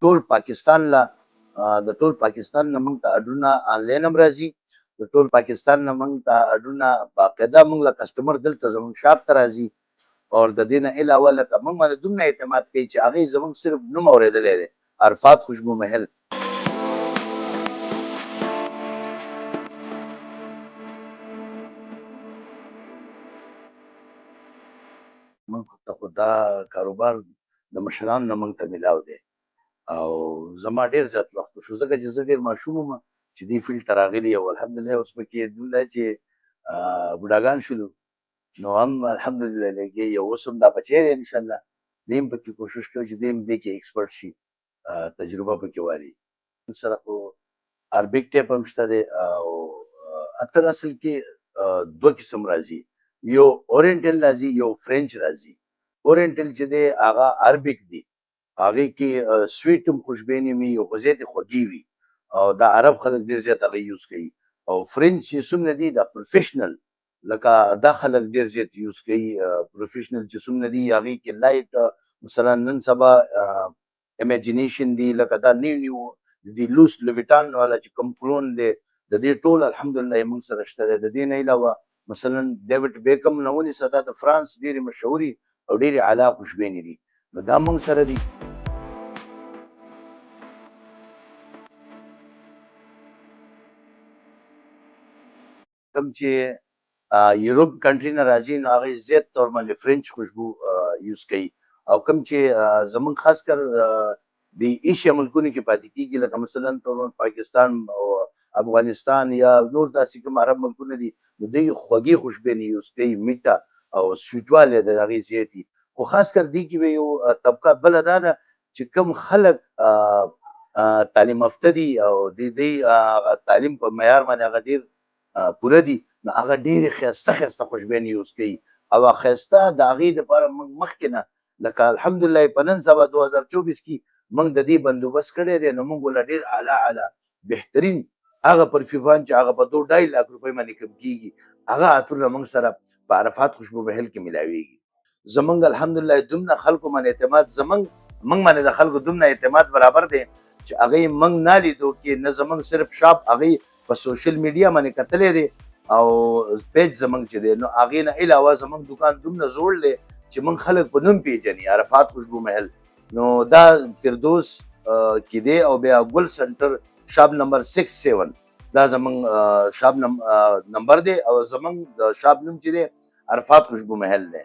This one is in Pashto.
ټول پاکستان لا د ټول پاکستان نه موږ ته اډرونه آنلاین هم راځي، د ټول پاکستان نه موږ ته اډرونه باقاعده موږ له کسټمر دلته زموږ شاپ ته راځي. او د دې نه علاوه لکه موږ باندې دومره اعتماد کوي چې هغې زموږ صرف نوم اورېدلی دی، عرفات خوشبو محل. موږ ته خو دا کاروبار د مشرانو نه موږ ته میلاو دی او زما ډېر زیات وخت وشو، ځکه چې زه ډېر ماشوم وم چې دې فیلډ ته راغلي او الحمدلله اوس پکې دومره چې بوډاګان شولو نو هم الحمدلله لګي یو اوس هم دا بچی دی انشاءالله دی هم پکې کوشش کوي چې دی هم دې کې ایکسپرټ شي، تجربه پکې والي. سره خو عربیک ټیپ هم شته دی او اتر اصل کې دوه قسم راځي، یو اورینټل راځي یو فرینچ راځي. اورینټل چې دی هغه عربیک دی، هغې کې سویټ هم خوشبینې وي او په زیاتې خوږې وي او دا عرب خلک ډېر زیات هغه یوز کوي. او فرینچ چې څومره دي دا پروفیشنل لکه دا خلک ډېر زیات یوز کوي، پروفیشنل چې څومره دي هغې کې لایټ مثلا نن سبا امیجینیشن دی، لکه دا نیو د لوس لویټان والا چې کوم کلون دی د دې ټول الحمدلله موږ سره شته دی. د دې نه علاوه مثلا ډیوډ بیکم نه ونیسه دا د فرانس ډېرې مشهورې او ډېرې اعلی خوشبینې دي نو دا موږ سره دي. کوم چې یورپ کنټري نه راځي نو هغې زیات طور باندې فرینچ خوشبو یوز کوي او کوم چې زموږ خاص کر د ایشیا ملکونو کې پاتې کېږي لکه مثلا پاکستان او افغانستان یا نور داسې کوم عرب ملکونه دي نو دوی خوږې خوشبینې یوز کوي، میټه او سویټوالی د هغې زیات دي. خو خاص کر دې کې به یو طبقه بله دا ده چې کوم خلک تعلیم یافته دي او د دې تعلیم په معیار باندې هغه ډېر پوره دي نو هغه ډېرې ښایسته ښایسته خوشبینې یوز کوي او هغه ښایسته د هغې دپاره موږ مخکې نه لکه الحمدلله په نن سبا 2024 کې موږ د دې بندوبست کړی دی نو موږ له ډېر اعلی اعلی بهترین هغه پرفیومان چې هغه په 2.5 لاک روپۍ باندې کم کېږي هغه عطرونه موږ سره په عرفات خوشبو محل کې ملاویږي. زموږ الحمدلله دومره خلکو باندې اعتماد موږ باندې د خلکو دومره اعتماد برابر دی چې هغې موږ نه لیدو کې نه زموږ صرف شاپ هغې په سوشل میډیا باندې کتلی دی او پیج زموږ چې دی نو هغې نه علاوه زموږ دکان دومره زوړ دی چې موږ خلک په نوم پیژني عرفات خوشبو محل. نو دا فردوس کې دی او بیا ګل سنټر شاپ نمبر 67 دا زموږ شاپ نمبر دی او زموږ د شاپ نوم چې دی عرفات خوشبو محل دی.